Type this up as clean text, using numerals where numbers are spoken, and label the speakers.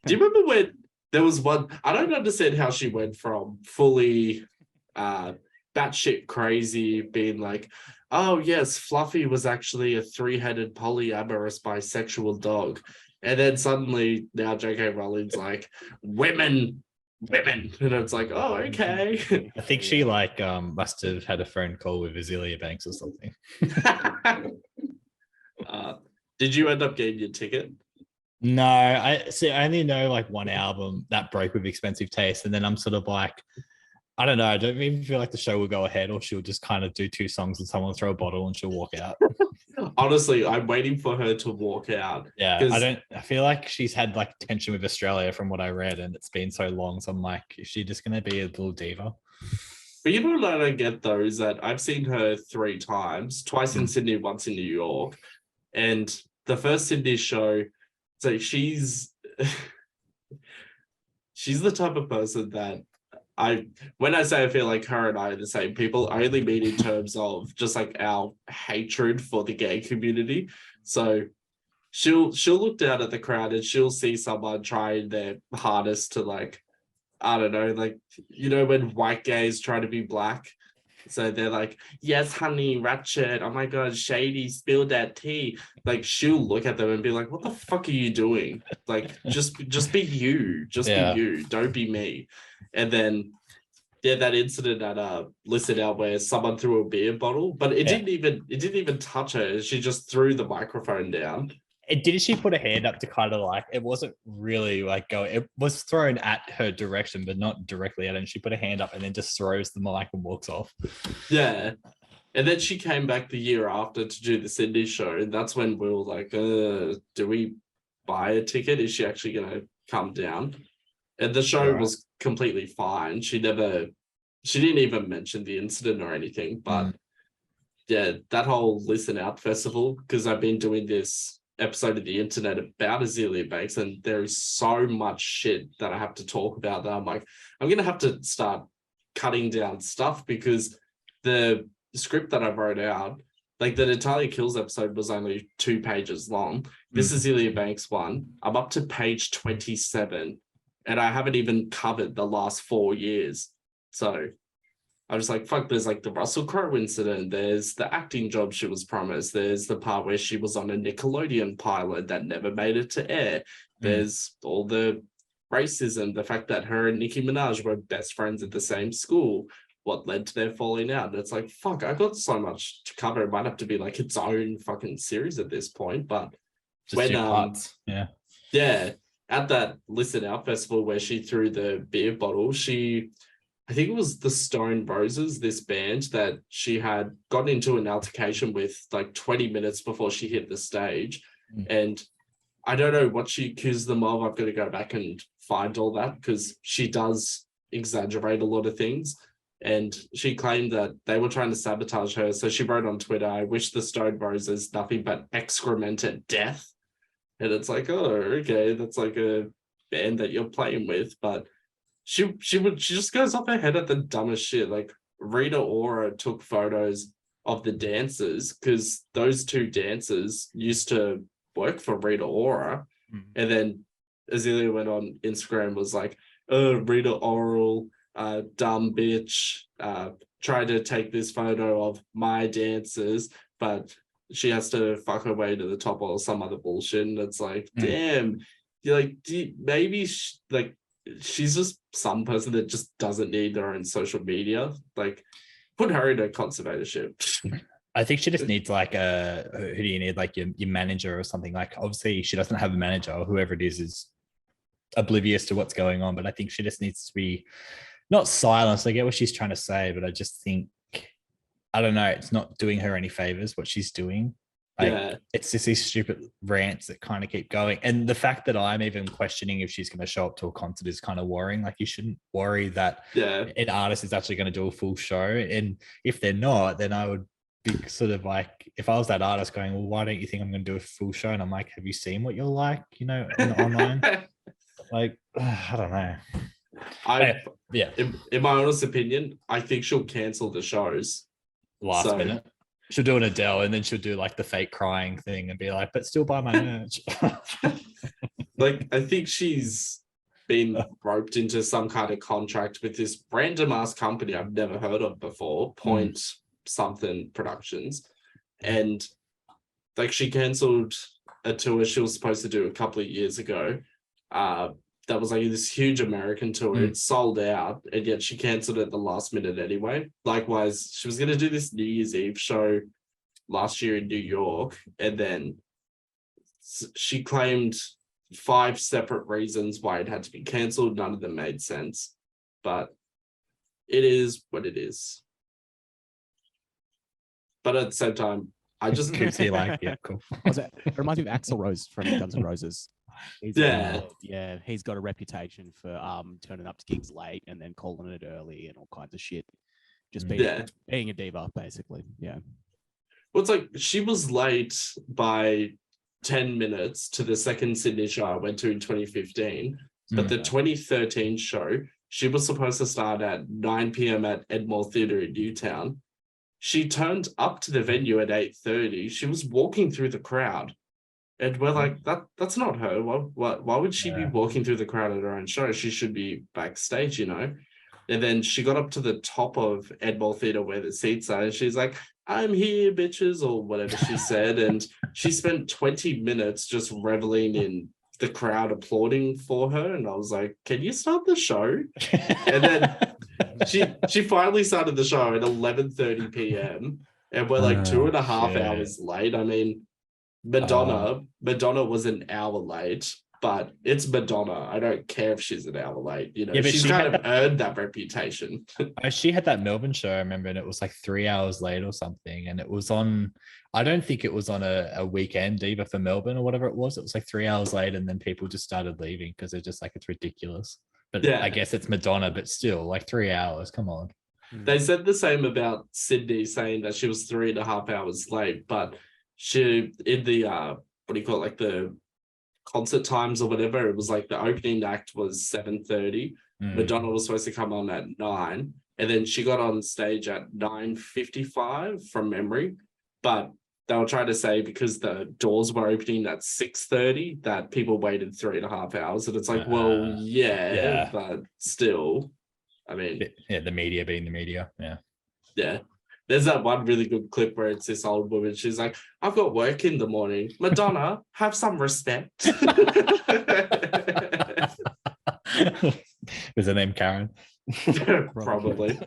Speaker 1: Do you remember when there was one? I don't understand how she went from fully batshit crazy, being like, "Oh yes, Fluffy was actually a three-headed polyamorous bisexual dog," and then suddenly now J.K. Rowling's like, "Women, women," and it's like, "Oh, okay."
Speaker 2: I think she like must have had a phone call with Azealia Banks or something.
Speaker 1: uh, did you end up getting your ticket?
Speaker 2: No, I see. I only know like one album that broke with Expensive Taste, and then I'm sort of like, I don't know. I don't even feel like the show will go ahead, or she'll just kind of do two songs and someone throw a bottle and she'll walk out.
Speaker 1: Honestly, I'm waiting for her to walk out
Speaker 2: Yeah, I
Speaker 1: because,
Speaker 2: don't. I feel like she's had like tension with Australia from what I read, and it's been so long. So I'm like, is she just gonna be a little diva?
Speaker 1: but you know what I don't get though is that I've seen her three times, twice in
Speaker 2: Mm.
Speaker 1: Sydney, once in New York, and the first Sydney show. So she's the type of person that when I say I feel like her and I are the same people, I only mean in terms of just like our hatred for the gay community. So she'll look down at the crowd and she'll see someone trying their hardest to like, I don't know, like, when white gays try to be black. So they're like, yes, honey, ratchet. Oh my God, shady, spilled that tea. Like she'll look at them and be like, what the fuck are you doing? Like, just be you. Just be
Speaker 2: Yeah,
Speaker 1: you. Don't be me. And then yeah, that incident at Listen Out where someone threw a beer bottle, but
Speaker 2: yeah.
Speaker 1: it didn't even touch her. She just threw the microphone down.
Speaker 2: Did she put a hand up to kind of like it wasn't really like go? It was thrown at her direction, but not directly at her. And she put a hand up and then just throws the mic and walks off.
Speaker 1: Yeah. And then she came back the year after to do the Sydney show. And that's when we were like, do we buy a ticket? Is she actually going to come down? And the show
Speaker 2: Right.
Speaker 1: was completely fine. She didn't even mention the incident or anything. But yeah, that whole Listen Out festival, because I've been doing this episode of the internet about Azealia Banks, and there is so much shit that I have to talk about that I'm like, I'm going to have to start cutting down stuff because the script that I wrote out, like the Natalia Kills episode was only 2 pages long. This is Azealia Banks one. I'm up to page 27 and I haven't even covered the last 4 years. So I was like, fuck, there's like the Russell Crowe incident. There's the acting job she was promised. There's the part where she was on a Nickelodeon pilot that never made it to air. There's all the racism, the fact that her and Nicki Minaj were best friends at the same school, what led to their falling out. And it's like, fuck, I got so much to cover. It might have to be like its own fucking series at this point. But
Speaker 2: Just
Speaker 1: when
Speaker 2: two parts. Yeah.
Speaker 1: yeah, at that Listen Out festival where she threw the beer bottle, I think it was the Stone Roses, this band that she had gotten into an altercation with like 20 minutes before she hit the stage. And I don't know what she accused them of. I've got to go back and find all that because she does exaggerate a lot of things. And she claimed that they were trying to sabotage her. So she wrote on Twitter, I wish the Stone Roses nothing but excrement at death. And it's like, oh, okay, that's like a band that you're playing with. But she just goes off her head at the dumbest shit. Like Rita Ora took photos of the dancers because those two dancers used to work for Rita Ora, and then Azealia went on Instagram was like, "Oh, Rita Oral, dumb bitch, tried to take this photo of my dancers, but she has to fuck her way to the top or some other bullshit." And it's like, damn, you're like, maybe like she's just some person that just doesn't need their own social media. Like, put her in a conservatorship.
Speaker 2: I think she just needs like who do you need? Like your manager or something. Like obviously she doesn't have a manager or whoever it is oblivious to what's going on. But I think she just needs to be not silenced. I get what she's trying to say, but I just think I don't know. It's not doing her any favors what she's doing. Like
Speaker 1: Yeah.
Speaker 2: it's just these stupid rants that kind of keep going. And the fact that I'm even questioning if she's going to show up to a concert is kind of worrying. Like you shouldn't worry that
Speaker 1: Yeah.
Speaker 2: an artist is actually going to do a full show. And if they're not, then I would be sort of like, if I was that artist going, well, why don't you think I'm going to do a full show? And I'm like, have you seen what you're like, online? Like, I don't know. Yeah.
Speaker 1: In my honest opinion, I think she'll cancel the shows.
Speaker 2: Last minute. She'll do an Adele and then she'll do like the fake crying thing and be like, but still buy my merch.
Speaker 1: Like, I think she's been roped into some kind of contract with this random ass company I've never heard of before, Point something Productions. And like, she cancelled a tour she was supposed to do a couple of years ago. That was like this huge American tour. It sold out, and yet she cancelled at the last minute anyway. Likewise, she was going to do this New Year's Eve show last year in New York, and then she claimed 5 separate reasons why it had to be cancelled. None of them made sense, but it is what it is. But at the same time, I just
Speaker 2: Cootsy like, yeah, cool.
Speaker 3: It reminds me of Axl Rose from Guns N' Roses. He's got a reputation for turning up to gigs late and then calling it early and all kinds of shit. Just being a diva, basically. Yeah.
Speaker 1: Well, it's like she was late by 10 minutes to the second Sydney show I went to in 2015. But the 2013 show, she was supposed to start at 9 p.m. at Edmore Theatre in Newtown. She turned up to the venue at 8:30. She was walking through the crowd. And we're like, that's not her. Why would she be walking through the crowd at her own show? She should be backstage, you know? And then she got up to the top of Edmore Theatre where the seats are. And she's like, I'm here, bitches, or whatever she said. And she spent 20 minutes just reveling in the crowd applauding for her. And I was like, can you start the show? And then she finally started the show at 11:30 p.m. And we're like 2.5 hours late. I mean, Madonna was an hour late, but it's Madonna. I don't care if she's an hour late. You know, she's kind of earned that reputation.
Speaker 2: She had that Melbourne show, I remember, and it was like 3 hours late or something. And it was on, I don't think it was on a weekend either for Melbourne or whatever it was. It was like 3 hours late, and then people just started leaving because they're just like, it's ridiculous. But I guess it's Madonna, but still, like 3 hours. Come on.
Speaker 1: They said the same about Sydney, saying that she was 3.5 hours late, but she, in the what do you call it, like the concert times or whatever, it was like the opening act was 7:30. Madonna was supposed to come on at 9, and then she got on stage at 9:55 from memory. But they were trying to say because the doors were opening at 6:30 that people waited 3.5 hours, and it's like, well, yeah, but still, I mean,
Speaker 2: the media being the media,
Speaker 1: yeah. There's that one really good clip where it's this old woman. She's like, I've got work in the morning. Madonna, have some respect.
Speaker 2: Was her name Karen?
Speaker 1: Probably.